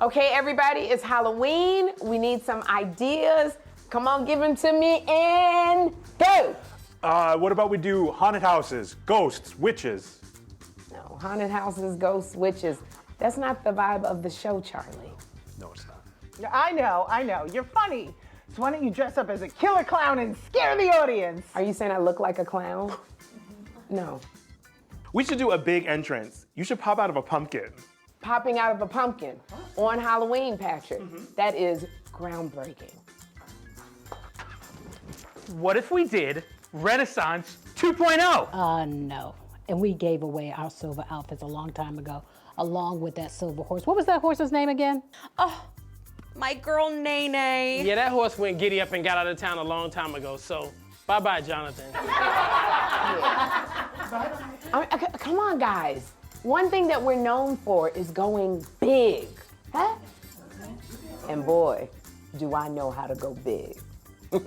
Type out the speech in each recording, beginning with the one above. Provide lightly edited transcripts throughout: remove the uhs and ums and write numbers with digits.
Okay, everybody, it's Halloween. We need some ideas. Come on, give them to me and go. What about we do haunted houses, ghosts, witches? No, haunted houses, ghosts, witches. That's not the vibe of the show, Charlie. No, it's not. I know. You're funny. So why don't you dress up as a killer clown and scare the audience? Are you saying I look like a clown? No. We should do a big entrance. You should pop out of a pumpkin. Popping out of a pumpkin on Halloween, Patrick. That is groundbreaking. What if we did Renaissance 2.0? No. And we gave away our silver outfits a long time ago, along with that silver horse. What was that horse's name again? Oh, my girl Nene. Yeah, that horse went giddy up and got out of town a long time ago, so bye-bye, Jonathan. Come on, guys. One thing that we're known for is going big, huh? And boy, do I know how to go big. I'm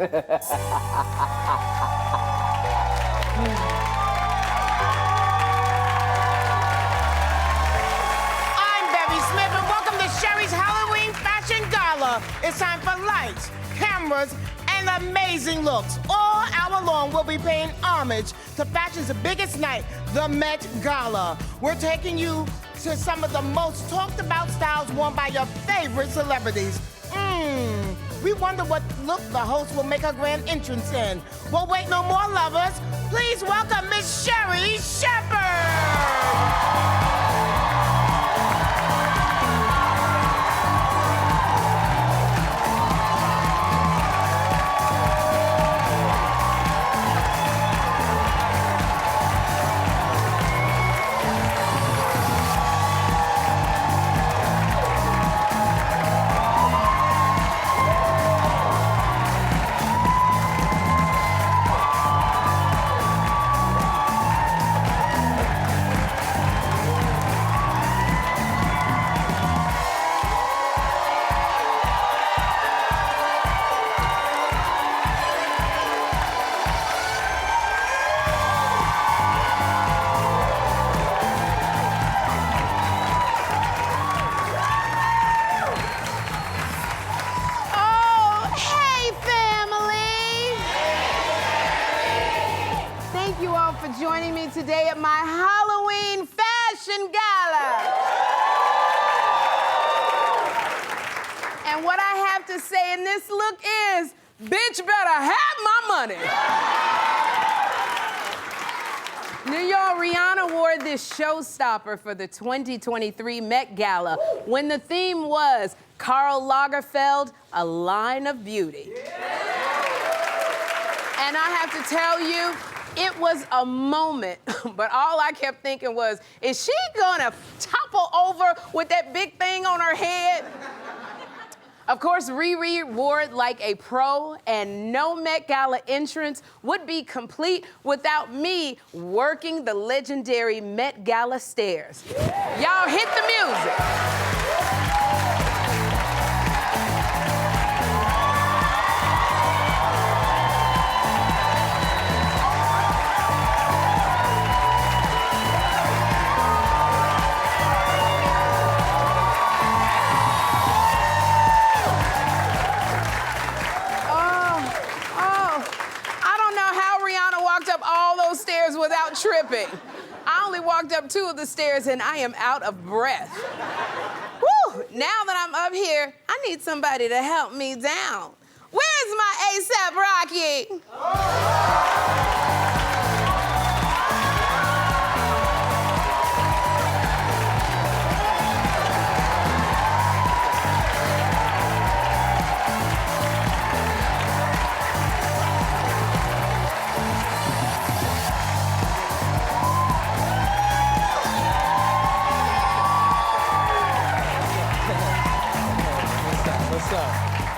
Bevy Smith, and welcome to Sherri's Halloween Fashion Gala. It's time for lights, cameras, and amazing looks. All hour long, we'll be paying homage to fashion's biggest night, the Met Gala. We're taking you to some of the most talked about styles worn by your favorite celebrities. We wonder what look the host will make her grand entrance in. Well, wait no more, lovers. Please welcome Miss Sherri Shepherd. Joining me today at my Halloween Fashion Gala. And what I have to say in this look is, bitch better have my money. New York, Rihanna wore this showstopper for the 2023 Met Gala when the theme was Karl Lagerfeld, a line of beauty. And I have to tell you, it was a moment, but all I kept thinking was, is she gonna topple over with that big thing on her head? Of course, Riri wore it like a pro, and no Met Gala entrance would be complete without me working the legendary Met Gala stairs. Y'all hit the music. Without tripping. I only walked up 2 of the stairs and I am out of breath. Whew, now that I'm up here, I need somebody to help me down. Where's my A$AP Rocky?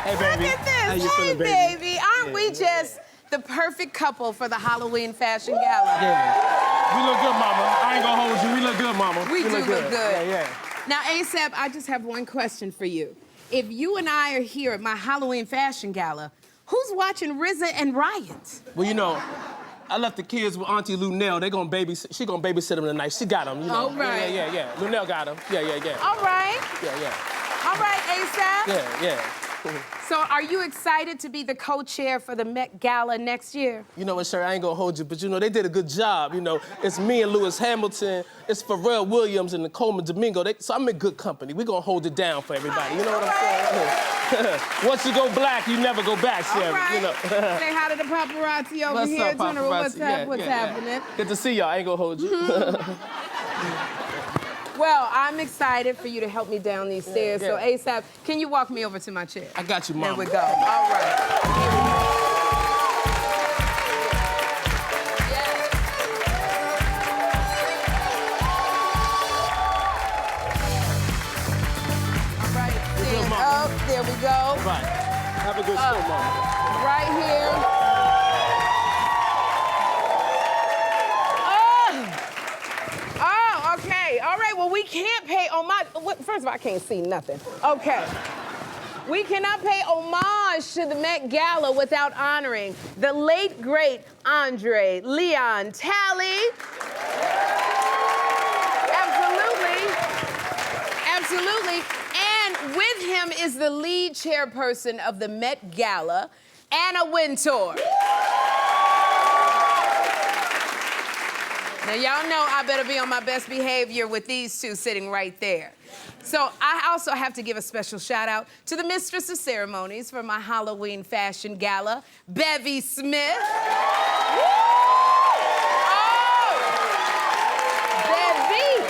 Hey, baby. Look at this. How you Hey, feeling, baby. Aren't we just the perfect couple for the Halloween Fashion Gala? Yeah. We look good, mama. I ain't gonna hold you. We look good, mama. We do look good. Yeah. Now, A$AP, I just have one question for you. If you and I are here at my Halloween Fashion Gala, who's watching RZA and Riot? Well, you know, I left the kids with Auntie Lunell. She gonna babysit them tonight. She got them, you know. All right. Yeah. Lunell got them. Yeah. All right. Yeah. All right, ASAP. Yeah. So are you excited to be the co-chair for the Met Gala next year? You know what, Sherri, I ain't gonna hold you, but you know, they did a good job, you know. It's me and Lewis Hamilton, it's Pharrell Williams and Nicole Domingo. So I'm in good company. We gonna hold it down for everybody, you know what I'm saying? Once you go black, you never go back, Sherri, All right. you know. Say hi to the paparazzi over What's here. up, General, what's paparazzi? what's happening? Good to see y'all, I ain't gonna hold you. Well, I'm excited for you to help me down these stairs. So ASAP, can you walk me over to my chair? I got you, Mom. There we go. All right. Here we go. All right, stand up. There we go. Right. Have a good show, Mom. Right here. Oh, okay. All right, well, we can't pay homage. First of all, I can't see nothing. Okay. We cannot pay homage to the Met Gala without honoring the late, great Andre Leon Talley. Absolutely. And with him is the lead chairperson of the Met Gala, Anna Wintour. Now, y'all know I better be on my best behavior with these two sitting right there. So I also have to give a special shout out to the mistress of ceremonies for my Halloween fashion gala, Bevy Smith. Bevy!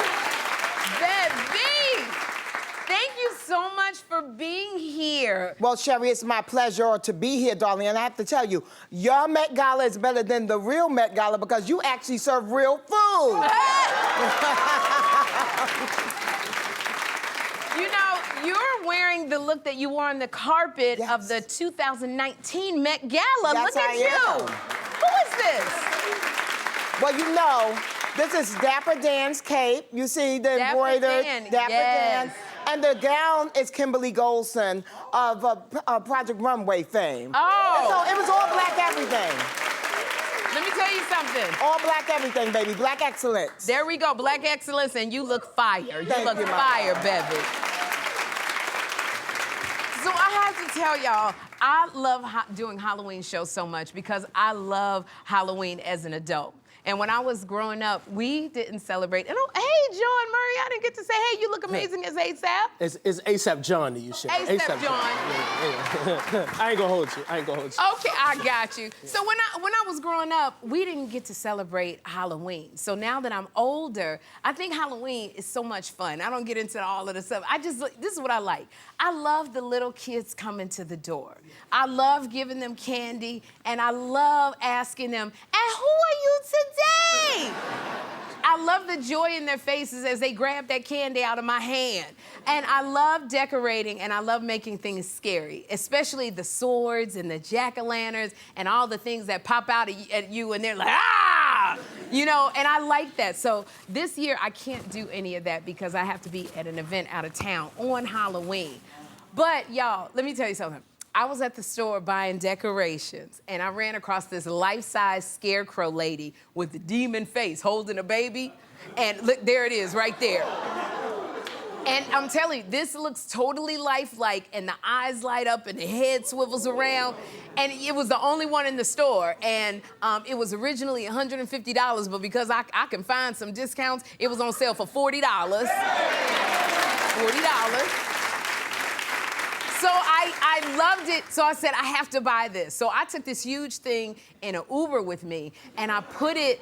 Thank you so much for being here. Well, Sherri, it's my pleasure to be here, darling. And I have to tell you, your Met Gala is better than the real Met Gala because you actually serve real food. You know, you're wearing the look that you wore on the carpet of the 2019 Met Gala. Yes, Look at I you. am. Who is this? Well, you know, this is Dapper Dan's cape. You see the embroidered Dapper Dan. And the gown is Kimberly Goldson of Project Runway fame. Oh. So it was all black everything. Let me tell you something. All black everything, baby. Black excellence. There we go, black excellence, and you look fire. You look fire, Bevy. So I have to tell y'all, I love doing Halloween shows so much because I love Halloween as an adult. And when I was growing up, we didn't celebrate. And hey, John Murray, I didn't get to say, hey, you look amazing as ASAP. It's ASAP John to you, Sherri. ASAP John. Yeah. I ain't gonna hold you. Okay, I got you. So when I was growing up, we didn't get to celebrate Halloween. So now that I'm older, I think Halloween is so much fun. I don't get into all of the stuff. This is what I like. I love the little kids coming to the door. I love giving them candy, and I love asking them, and who are you today? I love the joy in their faces as they grab that candy out of my hand. And I love decorating, and I love making things scary, especially the swords and the jack-o'-lanterns and all the things that pop out at you, and they're like, ah! You know, and I like that. So this year, I can't do any of that because I have to be at an event out of town on Halloween. But, y'all, let me tell you something. I was at the store buying decorations, and I ran across this life-size scarecrow lady with the demon face holding a baby. And look, there it is right there. And I'm telling you, this looks totally lifelike, and the eyes light up and the head swivels around. And it was the only one in the store. And it was originally $150, but because I can find some discounts, it was on sale for $40. $40. So I loved it, so I said, I have to buy this. So I took this huge thing in an Uber with me, and I put it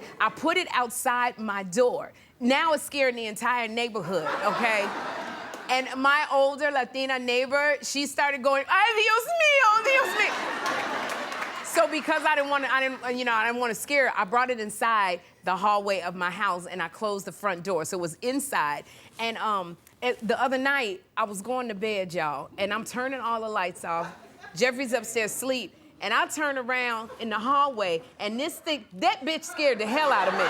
outside my door. Now it's scaring the entire neighborhood, okay? And my older Latina neighbor, she started going, ay, Dios mío, Dios mío. So because I didn't want to scare her, I brought it inside the hallway of my house, and I closed the front door, so it was inside. And the other night, I was going to bed, y'all, and I'm turning all the lights off. Jeffrey's upstairs asleep, and I turn around in the hallway, and that bitch scared the hell out of me.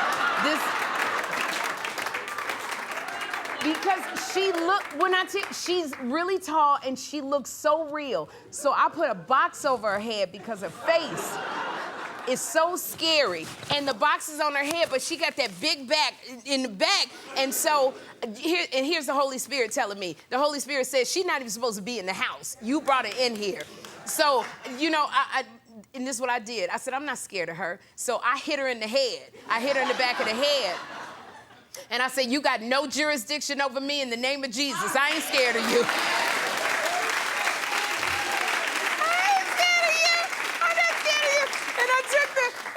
Because she's really tall, and she looks so real. So I put a box over her head because her face is so scary. And the box is on her head, but she got that big back in the back. And so, here's the Holy Spirit telling me. The Holy Spirit says she's not even supposed to be in the house. You brought her in here. So, you know, and this is what I did. I said, I'm not scared of her. So I hit her in the head. I hit her in the back of the head. And I said, you got no jurisdiction over me in the name of Jesus. I ain't scared of you.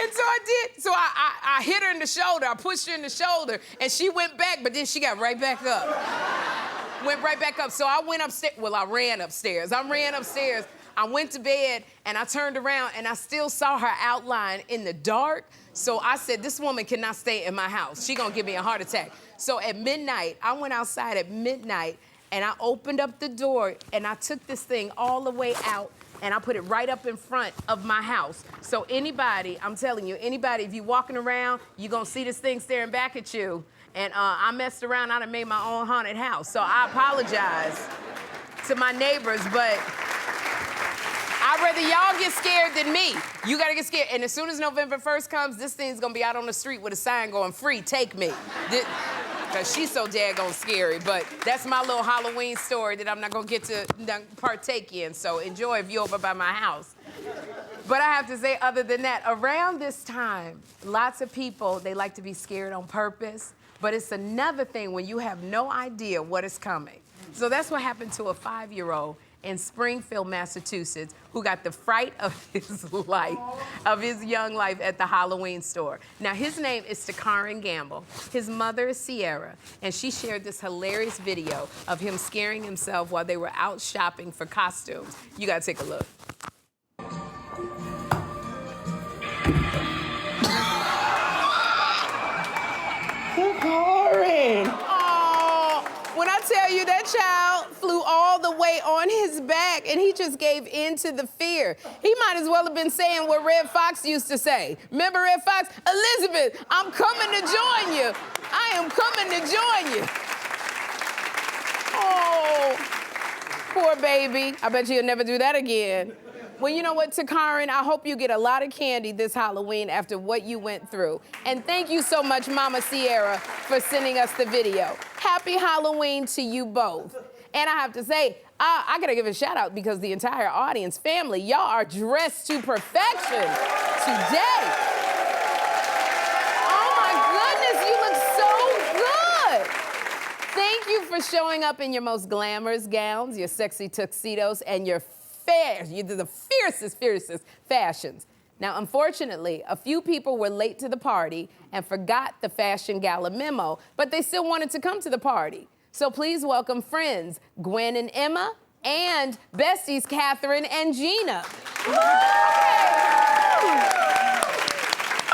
And so I did. So I hit her in the shoulder. I pushed her in the shoulder, and she went back, but then she got right back up. Went right back up. So I went upstairs. Well, I ran upstairs. I ran upstairs. I went to bed, and I turned around, and I still saw her outline in the dark. So I said, this woman cannot stay in my house. She gonna give me a heart attack. So at midnight, I went outside at midnight, and I opened up the door, and I took this thing all the way out, and I put it right up in front of my house. So anybody, I'm telling you, anybody, if you're walking around, you're gonna see this thing staring back at you. And I messed around, I done made my own haunted house. So I apologize to my neighbors, but I'd rather y'all get scared than me. You gotta get scared. And as soon as November 1st comes, this thing's gonna be out on the street with a sign going, free, take me. Because she's so daggone scary. But that's my little Halloween story that I'm not gonna get to partake in. So enjoy if you're over by my house. But I have to say, other than that, around this time, lots of people, they like to be scared on purpose. But it's another thing when you have no idea what is coming. So that's what happened to a 5-year-old in Springfield, Massachusetts, who got the fright of his life, of his young life at the Halloween store. Now, his name is Takarin Gamble. His mother is Sierra, and she shared this hilarious video of him scaring himself while they were out shopping for costumes. You gotta take a look. Takarin! When I tell you that child flew all the way on his back and he just gave in to the fear. He might as well have been saying what Red Fox used to say. Remember Red Fox? Elizabeth, I'm coming to join you. I am coming to join you. Oh, poor baby. I bet you'll never do that again. Well, you know what, Takarin, I hope you get a lot of candy this Halloween after what you went through. And thank you so much, Mama Sierra, for sending us the video. Happy Halloween to you both. And I have to say, I gotta give a shout out because the entire audience, family, y'all are dressed to perfection today. Oh my goodness, you look so good. Thank you for showing up in your most glamorous gowns, your sexy tuxedos, and your you did the fiercest fashions. Now, unfortunately, a few people were late to the party and forgot the Fashion Gala memo, but they still wanted to come to the party. So please welcome friends Gwen and Emma and besties Catherine and Gina.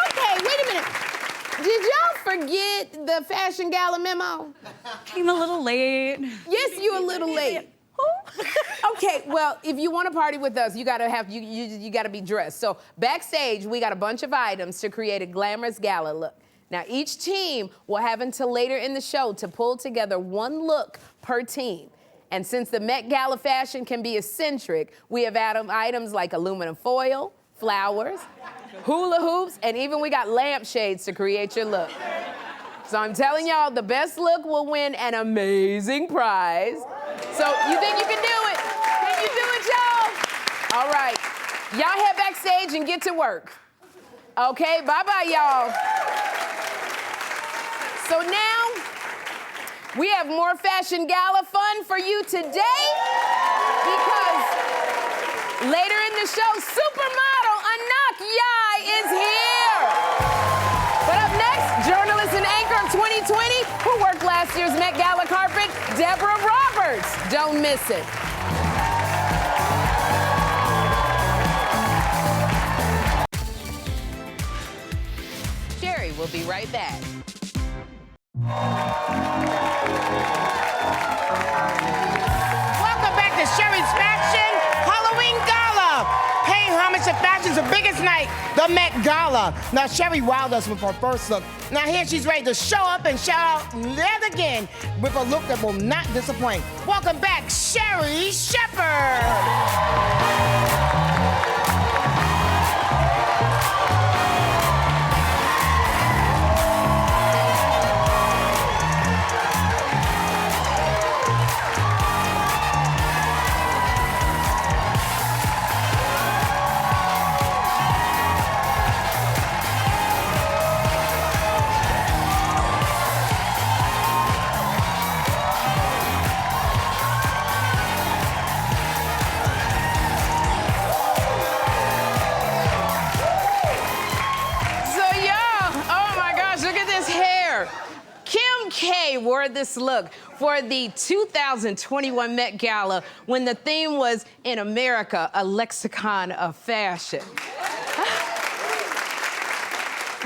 Okay, wait a minute. Did y'all forget the Fashion Gala memo? Came a little late. Yes, you a little late. Okay, well, if you want to party with us, you gotta be dressed. So backstage, we got a bunch of items to create a glamorous gala look. Now, each team will have until later in the show to pull together one look per team. And since the Met Gala fashion can be eccentric, we have items like aluminum foil, flowers, hula hoops, and even we got lampshades to create your look. So I'm telling y'all, the best look will win an amazing prize. So you think you can do it? Can you do it, y'all? All right. Y'all head backstage and get to work. Okay, bye-bye, y'all. So now, we have more Fashion Gala fun for you today because later in the show, supermodel Anok Yai is here. But up next, journalist and anchor of 2020 who worked last year's Met Gala carpet, Deborah Roberts. Don't miss it. Sherri will be right back. Welcome back to Sherri's Fashion Halloween Gala. Paying homage to fashion's biggest night, the Met Gala. Now, Sherri wowed us with her first look. Now, here she's ready to show up and shout out yet again with a look that will not disappoint. Welcome back, Sherri Shepherd. this look for the 2021 Met Gala when the theme was In America, a Lexicon of Fashion.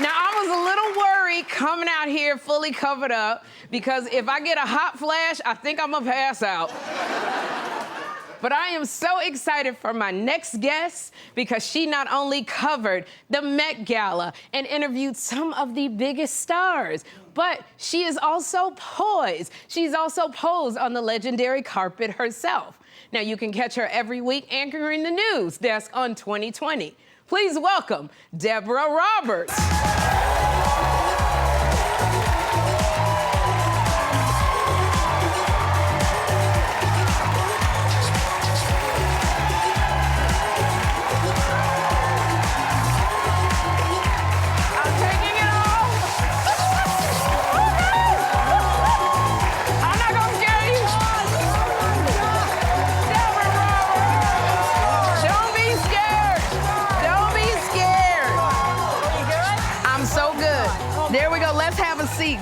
Now, I was a little worried coming out here fully covered up because if I get a hot flash, I think I'm gonna pass out. But I am so excited for my next guest because she not only covered the Met Gala and interviewed some of the biggest stars, but she is also poised. She's also posed on the legendary carpet herself. Now, you can catch her every week anchoring the news desk on 2020. Please welcome Deborah Roberts.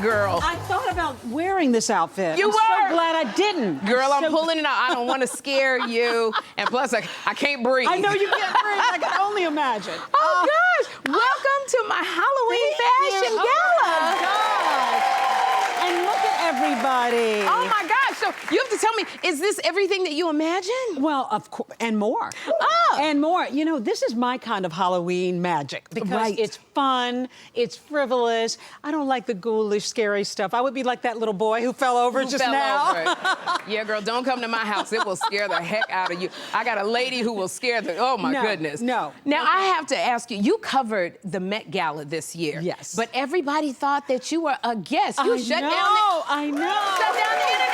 Girl. I thought about wearing this outfit. You I'm were. so glad I didn't. Girl, I'm pulling it out. I don't want to scare you. And plus, I can't breathe. I know you can't breathe. I can only imagine. Oh, gosh. Welcome to my Halloween fashion gala. Oh, my gosh. And look at everybody. Oh, my gosh. So you have to tell me, is this everything that you imagined? Well, of course, and more. Oh. And more. You know, this is my kind of Halloween magic because it's fun, it's frivolous. I don't like the ghoulish, scary stuff. I would be like that little boy who fell over just now. Over. Yeah, girl, don't come to my house. It will scare the heck out of you. I got a lady who will scare the, oh my goodness. No. Now, I have to ask you, you covered the Met Gala this year. Yes. But everybody thought that you were a guest. You shut down I know. Shut down the internet.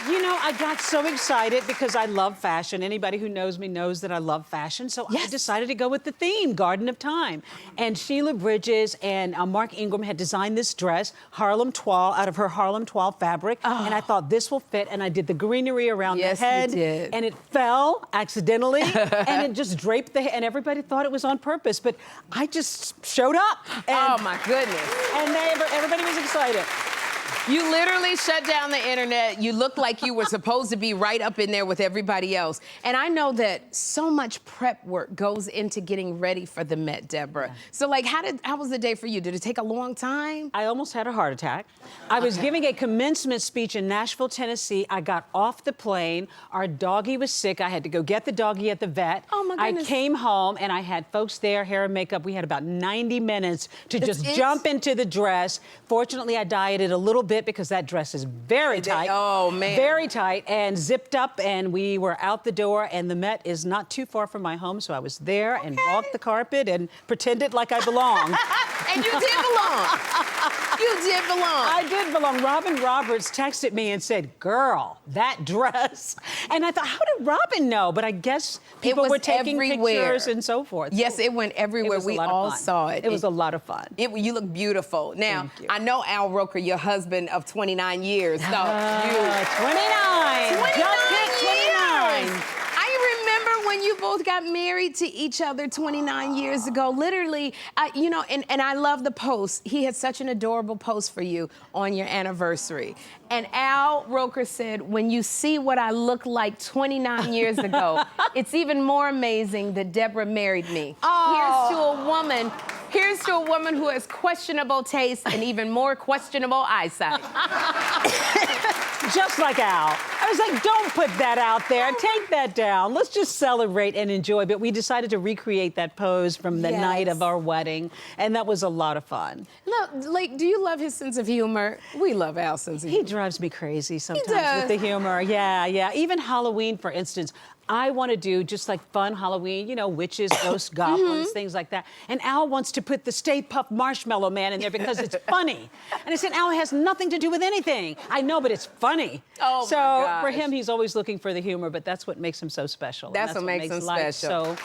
You know, I got so excited because I love fashion. Anybody who knows me knows that I love fashion. So I decided to go with the theme, Garden of Time. And Sheila Bridges and Mark Ingram had designed this dress, Harlem Toile, out of her Harlem Toile fabric. Oh. And I thought this will fit. And I did the greenery around the You head. did. And it fell accidentally. And it just draped the head. And everybody thought it was on purpose. But I just showed up. And, Oh, my goodness. And everybody was excited. You literally shut down the internet. You looked like you were supposed to be right up in there with everybody else. And I know that so much prep work goes into getting ready for the Met, Deborah. So, like, how was the day for you? Did it take a long time? I almost had a heart attack. I was giving a commencement speech in Nashville, Tennessee. I got off the plane. Our doggie was sick. I had to go get the doggie at the vet. Oh, my goodness. I came home, and I had folks there, hair and makeup. We had about 90 minutes to That's just it? jump into the dress. Fortunately, I dieted a little bit because that dress is very tight. Oh, man. Very tight and zipped up, and we were out the door, and the Met is not too far from my home, so I was there and walked the carpet and pretended like I belonged. And you did belong. You did belong. I did belong. Robin Roberts texted me and said, girl, that dress. And I thought, how did Robin know? But I guess people was were taking everywhere. pictures and so forth. Yes, it went everywhere. We all saw it. It was a lot of fun. You look beautiful. Now, Thank you. I know Al Roker, your husband of 29 years. So 29. 29 Just hit 29. years. I remember when you both got married to each other 29 years ago. Literally, you know, and I love the post. He had such an adorable post for you on your anniversary. And Al Roker said, when you see what I look like 29 years ago, it's even more amazing that Deborah married me. Oh. Here's to a woman who has questionable taste and even more questionable eyesight. Just like Al. I was like, don't put that out there. Take that down. Let's just celebrate and enjoy. But we decided to recreate that pose from the night of our wedding. And that was a lot of fun. Look, like, do you love his sense of humor? We love Al's sense of He humor. drives me crazy sometimes does. with the humor. Yeah. Even Halloween, for instance. I want to do just like fun Halloween, you know, witches, ghosts, goblins, things like that. And Al wants to put the Stay Puft Marshmallow Man in there because it's funny. And I said, Al, it has nothing to do with anything. I know, but it's funny. Oh, my so gosh. for him, he's always looking for the humor, but that's what makes him so special. And That's what makes him life special.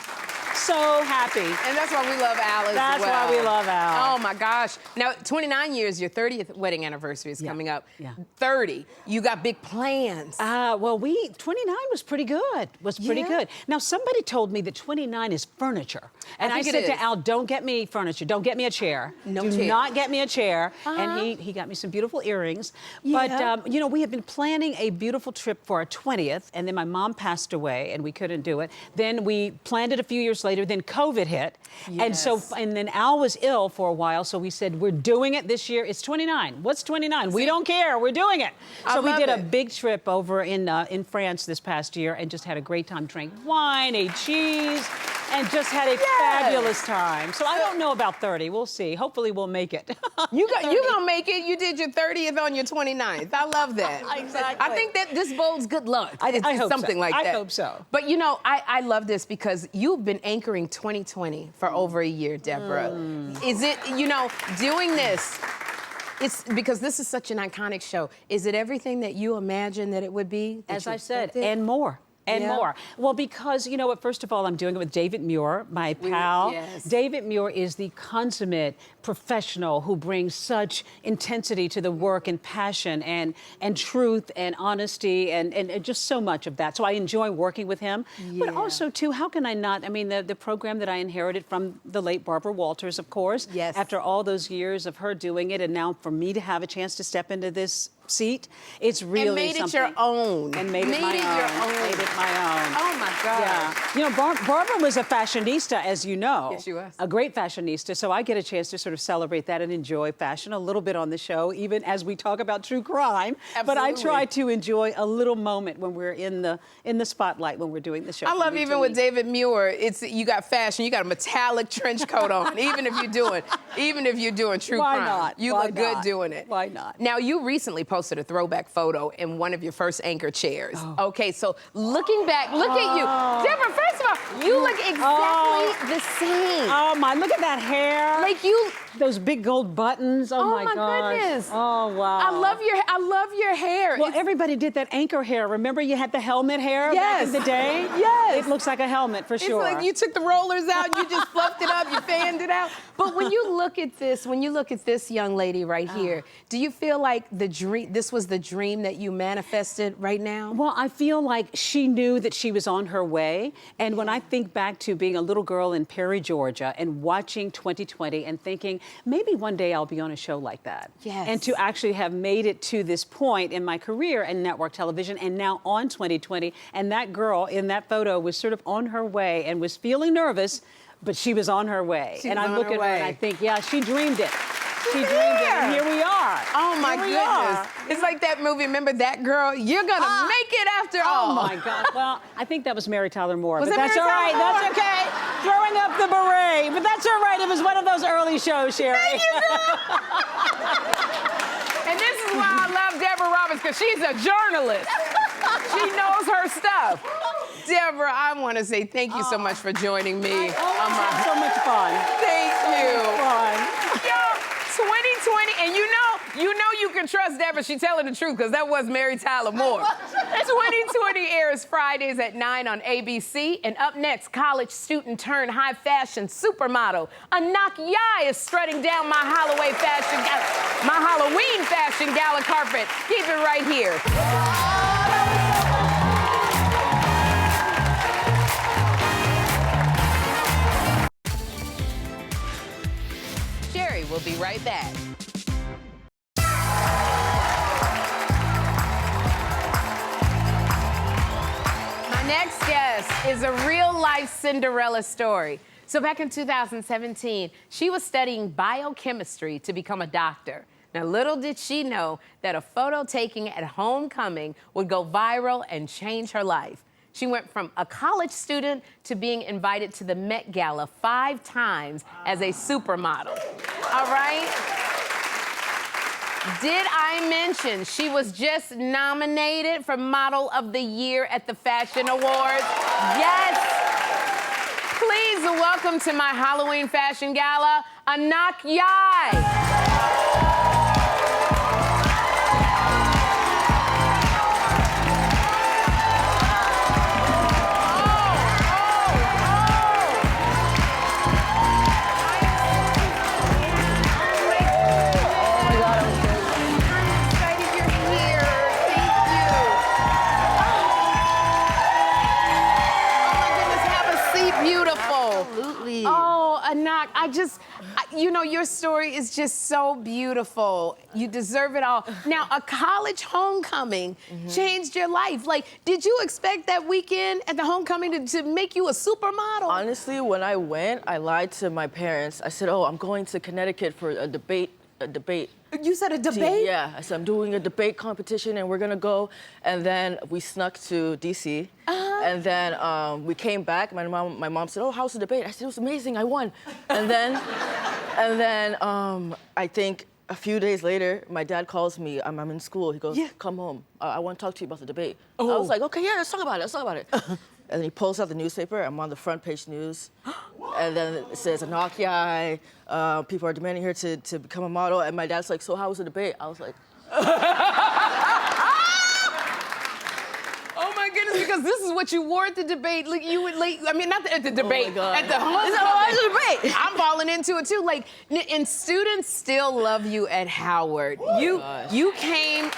so happy. And that's why we love Al as That's well. why we love Al. Oh my gosh. Now, 29 years, your 30th wedding anniversary is coming up. Yeah. 30, you got big plans. Well, 29 was pretty good. Good. Now, somebody told me that 29 is furniture. And I think said it to is. Al, don't get me furniture. Don't get me a chair. No Do chair. not get me a chair. And he got me some beautiful earrings. But, you know, we have been planning a beautiful trip for our 20th, and then my mom passed away, and we couldn't do it. Then we planned it a few years later, then COVID hit. And then Al was ill for a while, so we said, we're doing it this year. It's 29. What's 29? We don't care. We're doing it. So we did a big trip over in France this past year and just had a great time. Drank wine, ate cheese, and just had a fabulous time. So I don't know about 30. We'll see. Hopefully we'll make it. You gonna make it. You did your 30th on your 29th. I love that. Exactly. I think that this bodes good luck. I hope something so. like that. I hope so. But you know, I love this because you've been anchoring 2020 for over a year, Deborah. Is it, you know, doing this, it's because this is such an iconic show. Is it everything that you imagined that it would be? As I said, and more. And more. Well, because, you know what, first of all, I'm doing it with David Muir, my pal. Yes. David Muir is the consummate professional who brings such intensity to the work and passion and truth and honesty and just so much of that. So I enjoy working with him. But also, too, how can I not? I mean, the program that I inherited from the late Barbara Walters, of course. Yes. After all those years of her doing it, and now for me to have a chance to step into this seat, it's really and made something. It your own. And made it my own. Made it my own. Oh my God. Yeah. You know, Barbara was a fashionista, as you know. Yes, she was. A great fashionista. So I get a chance to sort of celebrate that and enjoy fashion a little bit on the show, even as we talk about true crime. But I try to enjoy a little moment when we're in the spotlight when we're doing the show. I love even with David Muir, it's you got fashion, you got a metallic trench coat on, even if you're doing true Why crime. not? You Why look good not? doing it. Why not? Now you recently posted a throwback photo in one of your first anchor chairs. Okay, so looking back, look at you. Deborah, first of all, you look exactly the same. Oh my, look at that hair. Like you. Those big gold buttons. Oh my gosh. Goodness. Oh wow. I love your hair. Well, everybody did that anchor hair. Remember you had the helmet hair back in the day? Yes. It looks like a helmet for sure. It's like you took the rollers out, you just fluffed it up, you fanned it out. But when you look at this young lady right here, do you feel like this was the dream that you manifested right now? Well, I feel like she knew that she was on her way. And when I think back to being a little girl in Perry, Georgia, and watching 2020 and thinking, maybe one day I'll be on a show like that. Yes. And to actually have made it to this point in my career in network television and now on 2020, and that girl in that photo was sort of on her way and was feeling nervous, but she was on her way. And I look at her and I think, yeah, she dreamed it. She dreamed it, and here we are. Oh my goodness. It's like that movie, remember That Girl? You're gonna make it after all. Oh my God. Well, I think that was Mary Tyler Moore. Was but it that's Mary all right. Tyler Moore? That's okay. Throwing up the beret. But that's all right. It was one of those early shows, Sherri. Thank you, girl. And this is why I love Deborah Roberts, because she's a journalist. She knows her stuff. Deborah, I want to say thank you so much for joining me. So much fun. Thank you. Fun. Yo, 2020, and you know you can trust Deborah. She's telling the truth, because that was Mary Tyler Moore. 2020 airs Fridays at 9 on ABC. And up next, college student turned high fashion supermodel Anok Yai is strutting down my Halloween fashion gala carpet. Keep it right here. Sherri will be right back. My next guest is a real-life Cinderella story. So back in 2017, she was studying biochemistry to become a doctor. Now, little did she know that a photo taking at homecoming would go viral and change her life. She went from a college student to being invited to the Met Gala 5 times as a supermodel. All right? Did I mention she was just nominated for Model of the Year at the Fashion Awards? Yes! Please welcome to my Halloween fashion gala, Anok Yai. you know, your story is just so beautiful. You deserve it all. Now, a college homecoming changed your life. Like, did you expect that weekend at the homecoming to make you a supermodel? Honestly, when I went, I lied to my parents. I said, oh, I'm going to Connecticut for a debate. You said a debate? Yeah, I said, I'm doing a debate competition and we're gonna go. And then we snuck to DC. And then we came back. My mom said, oh, how's the debate? I said, it was amazing, I won. And then I think a few days later, my dad calls me, I'm in school. He goes, come home. I want to talk to you about the debate. I was like, okay, yeah, let's talk about it. And then he pulls out the newspaper. I'm on the front page news. And then it says, Anok Yai, people are demanding her to become a model. And my dad's like, so how was the debate? I was like, oh my goodness, because this is what you wore at the debate. Like you would, like, I mean, not at the debate, oh my God. at the homecoming. I'm falling into it too. Like, and students still love you at Howard. You came,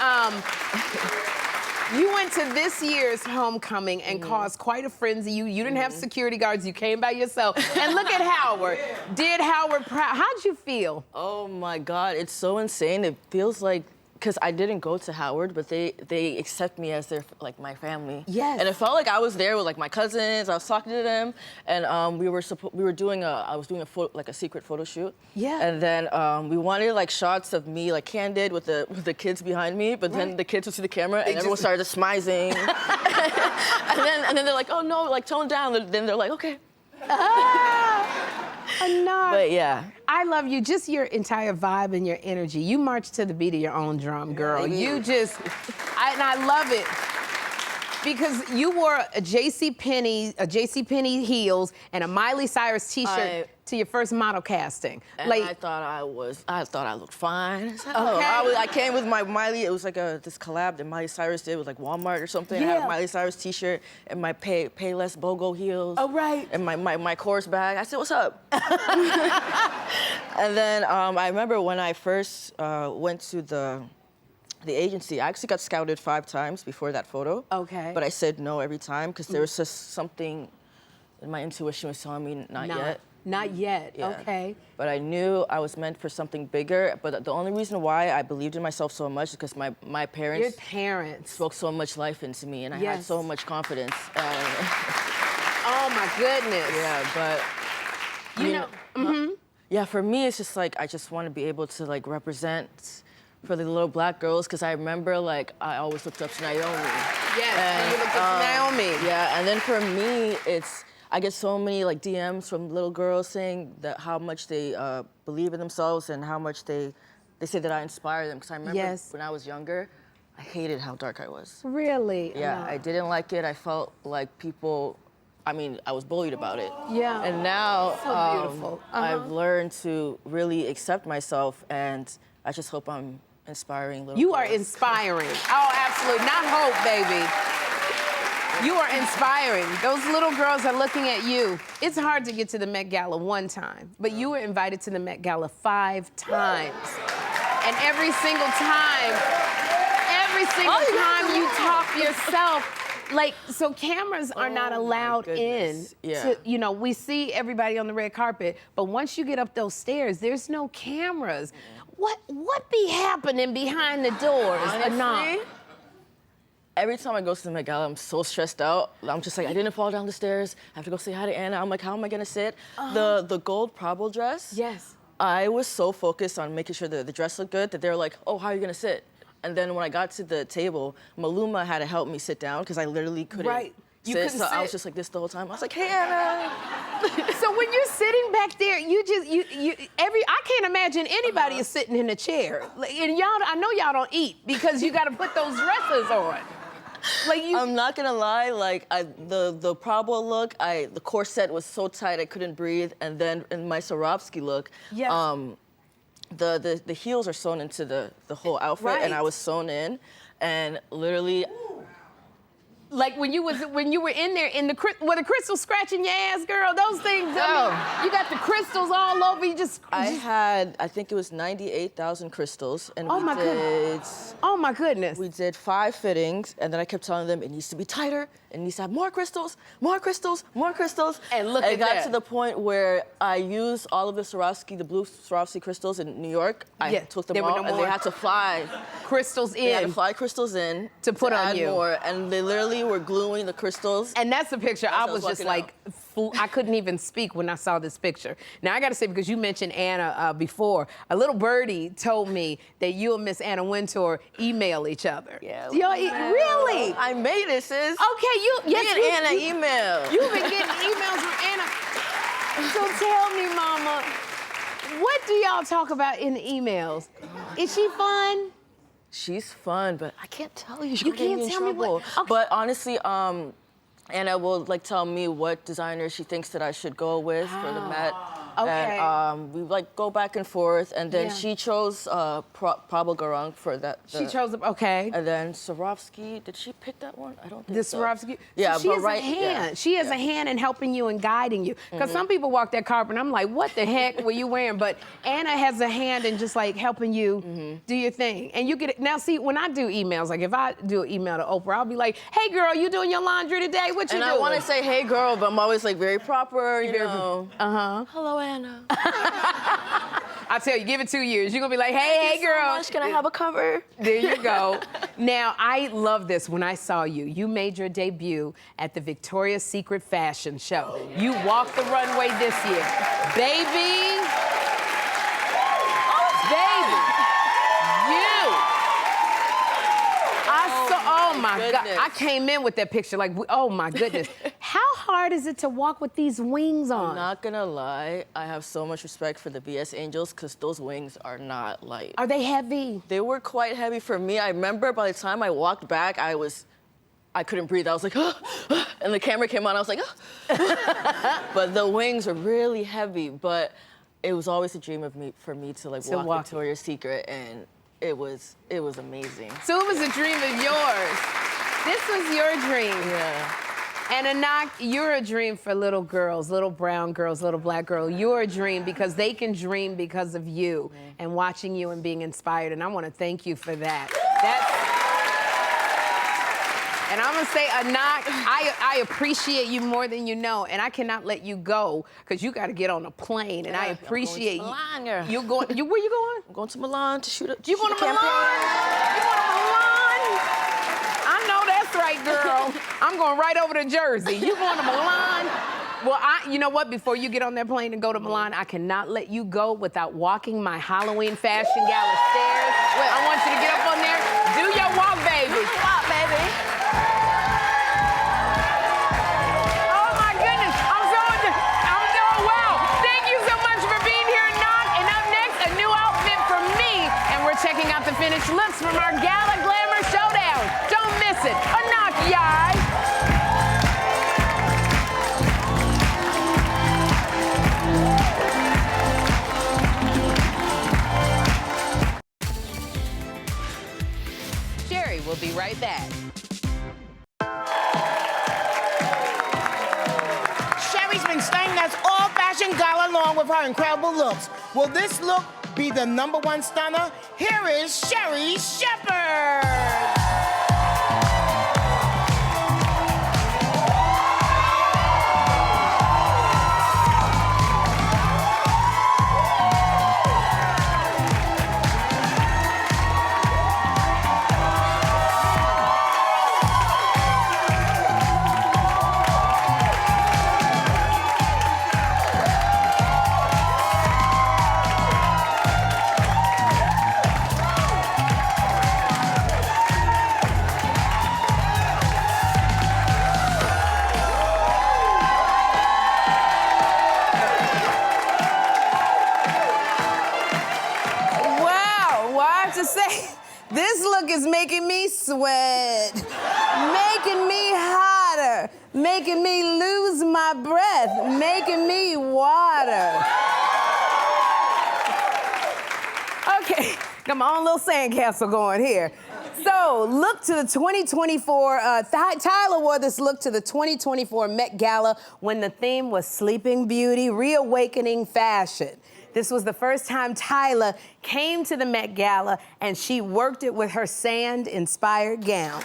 you went to this year's homecoming and caused quite a frenzy. You didn't have security guards. You came by yourself. And look at Howard. Did Howard proud? How'd you feel? oh my God, it's so insane. It feels like, because I didn't go to Howard, but they accept me as their, like, my family. Yes. And it felt like I was there with, like, my cousins. I was talking to them, and I was doing a secret photo shoot. Yeah. And then we wanted, like, shots of me, like, candid with the kids behind me, but then the kids would see the camera, and everyone started smizing. and then they're like, oh no, like, tone down. Then they're like, okay. Anok. But yeah. I love you, just your entire vibe and your energy. You march to the beat of your own drum, girl. You just, and I love it. Because you wore a JCPenney heels and a Miley Cyrus t-shirt to your first model casting. And like, I thought I looked fine. Okay. I came with my Miley, it was like this collab that Miley Cyrus did with like Walmart or something. I had a Miley Cyrus t-shirt and my Payless BOGO heels. Oh, right. And my chorus bag. I said, what's up? And then I remember when I first went to the agency, I actually got scouted 5 times before that photo. Okay. But I said no every time because there was just something, my intuition was telling me not yet. Not yet, Yeah. okay. But I knew I was meant for something bigger. But the only reason why I believed in myself so much is because my parents, Your parents spoke so much life into me, and I had so much confidence. Oh my goodness. Yeah, but yeah, for me it's just like I just want to be able to like represent for the little black girls, because I remember like I always looked up to Naomi. Yes, and you looked up to Naomi. Yeah, and then for me it's. I get so many like DMs from little girls saying that how much they believe in themselves and how much they say that I inspire them. Because I remember when I was younger, I hated how dark I was. Really? Yeah, I didn't like it. I felt like people, I mean, I was bullied about it. Yeah. And now So beautiful. I've learned to really accept myself, and I just hope I'm inspiring little You girls. are inspiring. Oh, absolutely. Not hope, baby. You are inspiring. Those little girls are looking at you. It's hard to get to the Met Gala 1 time, but you were invited to the Met Gala 5 times. And every single time you top yourself, like, so cameras are not allowed in. To, you know, we see everybody on the red carpet, but once you get up those stairs, there's no cameras. What be happening behind the doors? Honestly, every time I go to the Met Gala, I'm so stressed out. I'm just like, I didn't fall down the stairs. I have to go say hi to Anna. I'm like, how am I gonna sit? The gold Prabal dress. Yes. I was so focused on making sure that the dress looked good that they were like, oh, how are you gonna sit? And then when I got to the table, Maluma had to help me sit down because I literally couldn't sit. You couldn't so sit. I was just like this the whole time. I was like, hey, Anna. So when you're sitting back there, I can't imagine anybody is sitting in a chair. Like, and I know y'all don't eat because you got to put those dresses on. Like I'm not gonna lie, like the Prabal look, the corset was so tight I couldn't breathe, and then in my Swarovski look, the heels are sewn into the whole outfit, and I was sewn in, and literally, Like when you were in there in the were the crystals scratching your ass, girl? Those things. I mean, you got the crystals all over. You just. I think it was 98,000 crystals, and Oh we my did. goodness. Oh my goodness. We did 5 fittings, and then I kept telling them it needs to be tighter. It needs to have more crystals, more crystals, more crystals. And look it at got that. to the point where I used all of the Swarovski, the blue Swarovski crystals in New York. I took them there were all, no and more they had to fly crystals They had to in fly crystals in to put on add you. more, and they literally were gluing the crystals. And that's the picture. I was just walking like, I couldn't even speak when I saw this picture. Now I got to say, because you mentioned Anna before, a little birdie told me that you and Miss Anna Wintour email each other. Yeah. Really? I made it, sis. Okay, Me and Anna email. You've been getting emails from Anna. So tell me, Mama, what do y'all talk about in the emails? Is she fun? She's fun, but I can't tell you. She You could get can't me in tell me trouble. what. Okay. But honestly, Anna will like tell me what designer she thinks that I should go with for the Met. Okay. And we like go back and forth, and then Yeah. she chose Prabal Gurung for that. She chose, okay. And then Swarovski, did she pick that one? I don't think The so. Swarovski. Yeah, so she but has right. a hand. Yeah. She has a hand in helping you and guiding you. Because some people walk that carpet and I'm like, what the heck were you wearing? But Anna has a hand in just like helping you do your thing. And you get it. Now see, when I do emails, like if I do an email to Oprah, I'll be like, hey girl, you doing your laundry today? What you And doing? I want to say, hey girl, but I'm always like very proper, you know. Uh-huh. Hello, Anna. I tell you, give it 2 years. You're gonna be like, hey girl. Can I have a cover? There you go. Now, I love this. When I saw you, you made your debut at the Victoria's Secret Fashion Show. You walked the runway this year. Baby. Baby. You. Oh my God. I came in with that picture like, oh my goodness. How hard is it to walk with these wings on? I'm not gonna lie, I have so much respect for the VS Angels because those wings are not light. Are they heavy? They were quite heavy for me. I remember by the time I walked back, I couldn't breathe. I was like, and the camera came on, I was like, but the wings are really heavy. But it was always a dream for me to like walk Victoria's Secret, and it was amazing. So it was a dream of yours. This was your dream. Yeah. And Anok, you're a dream for little girls, little brown girls, little black girls. You're a dream because they can dream because of you and watching you and being inspired. And I want to thank you for that. And I'm going to say, Anok, I appreciate you more than you know. And I cannot let you go because you got to get on a plane. And I appreciate you. Where you going? I'm going to Milan to shoot a You going to Milan? campaign. You going to Milan? I know that's right, girl. I'm going right over to Jersey. You going to Milan? Well, you know what? Before you get on that plane and go to Milan, I cannot let you go without walking my Halloween Fashion Gala stairs. I want you to get up on there. Do your walk, baby. Walk, baby. Oh, my goodness. I'm so wow. Thank you so much for being here, Anok. And up next, a new outfit from me. And we're checking out the finished looks from our Gala Glamour Showdown. Don't miss it. Anok Yai. Sherri will be right back. Sherri's been staying us all fashion gala along with her incredible looks. Will this look be the #1 stunner? Here is Sherri Shepherd. This look is making me sweat, making me hotter, making me lose my breath, making me water. Okay, got my own little sandcastle going here. So, look to the 2024, Tyler wore this look to the 2024 Met Gala when the theme was Sleeping Beauty, Reawakening Fashion. This was the first time Tyler came to the Met Gala, and she worked it with her sand-inspired gown.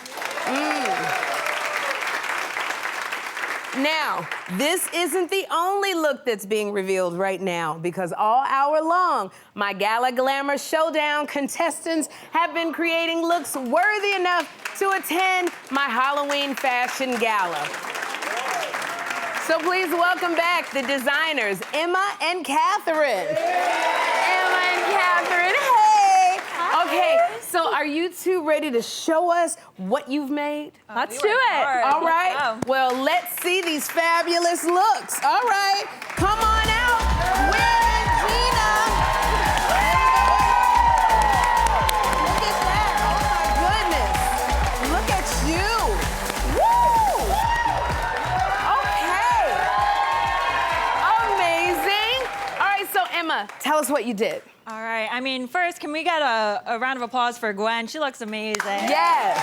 Now, this isn't the only look that's being revealed right now, because all hour long, my Gala Glamour Showdown contestants have been creating looks worthy enough to attend my Halloween fashion gala. So please welcome back the designers, Emma and Catherine. Emma and Catherine, hey! Okay, so are you two ready to show us what you've made? Let's do it. All right, well, let's see these fabulous looks. All right, come on out. Will and Gina. Look at that, oh my goodness. Look at you. Woo! Okay. Amazing. All right, so Emma, tell us what you did. All right. I mean, first, can we get a round of applause for Gwen? She looks amazing. Yes.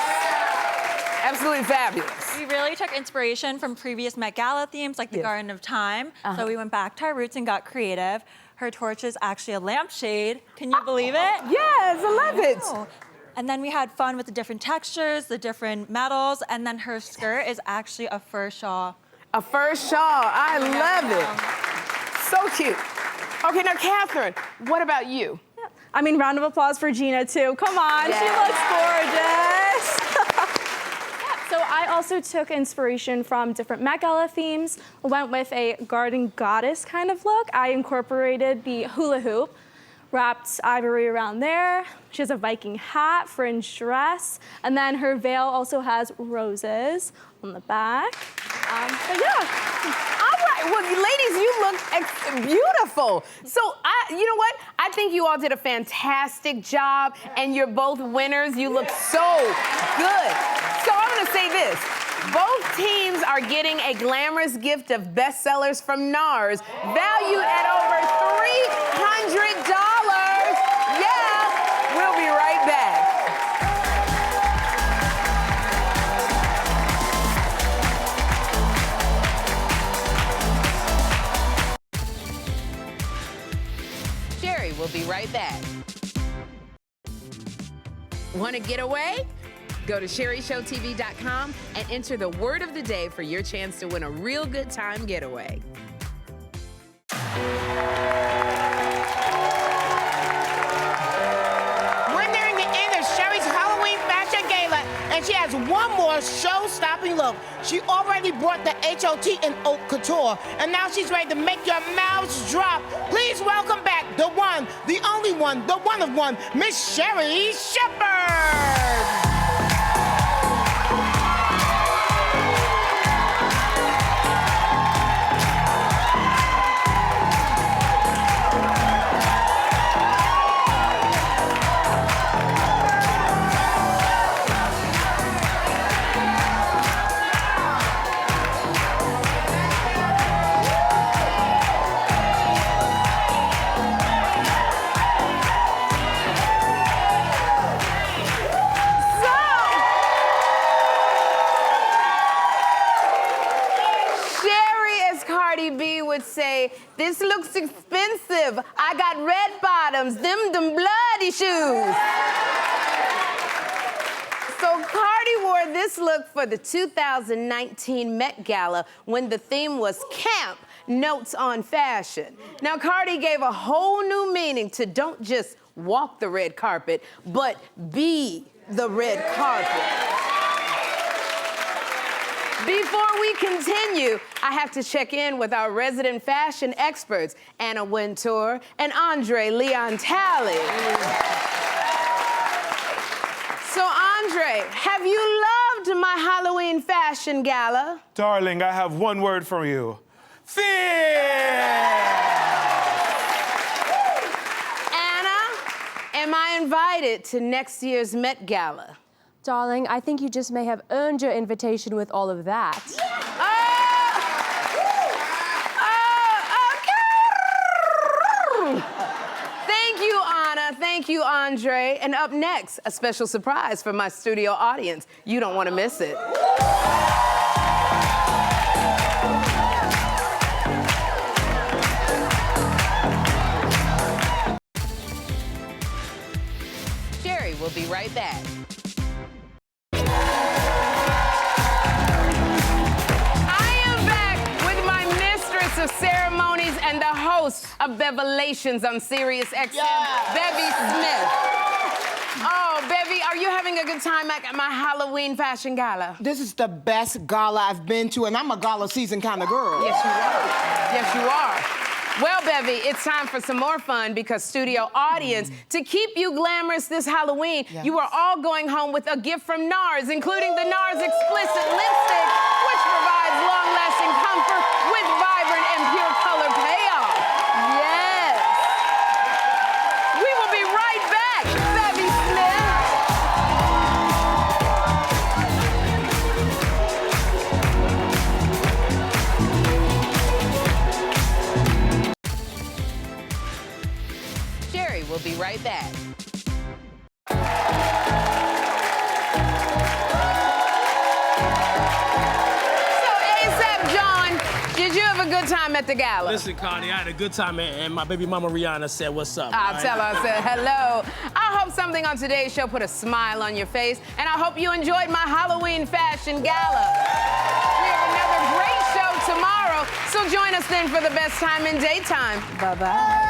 Absolutely fabulous. We really took inspiration from previous Met Gala themes, like the Garden of Time. So we went back to our roots and got creative. Her torch is actually a lampshade. Can you believe it? Yes, I love it. And then we had fun with the different textures, the different metals, and then her skirt is actually a fur shawl. A fur shawl. I love it. So cute. Okay, now, Catherine, what about you? I mean, round of applause for Gina, too. Come on, she looks gorgeous. So I also took inspiration from different Met Gala themes, went with a garden goddess kind of look. I incorporated the hula hoop, wrapped ivory around there. She has a Viking hat, fringe dress, and then her veil also has roses on the back. But yeah. All right, well, ladies, you look beautiful. So, you know what? I think you all did a fantastic job, and you're both winners. You look so good. So I'm gonna say this. Both teams are getting a glamorous gift of bestsellers from NARS, valued at over $300. Yeah, we'll be right back. Sherri will be right back. Want to get away? Go to SherriShowTV.com and enter the word of the day for your chance to win a real good time getaway. We're nearing the end of Sherri's Halloween fashion gala, and she has one more show-stopping look. She already brought the HOT in haute couture, and now she's ready to make your mouths drop. Please welcome back the one, the only one, the one of one, Miss Sherri Shepherd. Say, this looks expensive. I got red bottoms, them bloody shoes. So Cardi wore this look for the 2019 Met Gala when the theme was Camp, Notes on Fashion. Now, Cardi gave a whole new meaning to don't just walk the red carpet, but be the red carpet. Before we continue, I have to check in with our resident fashion experts, Anna Wintour and Andre Leon Talley. So, Andre, have you loved my Halloween fashion gala? Darling, I have one word for you. Fear! Anna, am I invited to next year's Met Gala? Darling, I think you just may have earned your invitation with all of that. Thank you, Anna. Thank Thank you, Andre. And up next, a special surprise for my studio audience. You don't want to miss it. Sherri will be right back. Of ceremonies and the host of Bevelations on Sirius XM, Bevy Smith. Oh, Bevy, are you having a good time at my Halloween fashion gala? This is the best gala I've been to, and I'm a gala season kind of girl. Yes, you are. Yes, you are. Well, Bevy, it's time for some more fun because studio audience, to keep you glamorous this Halloween, you are all going home with a gift from NARS, including the NARS Explicit Lipstick, which provides long-lasting comfort with vibrant and pure color payoff. Yes. We will be right back, Bevy Smith. Sherri will be right back. Did you have a good time at the gala? Listen, Connie, I had a good time, and my baby mama Rihanna said, what's up? I'll tell her, I said hello. I hope something on today's show put a smile on your face, and I hope you enjoyed my Halloween fashion gala. We have another great show tomorrow, so join us then for the best time in daytime. Bye-bye.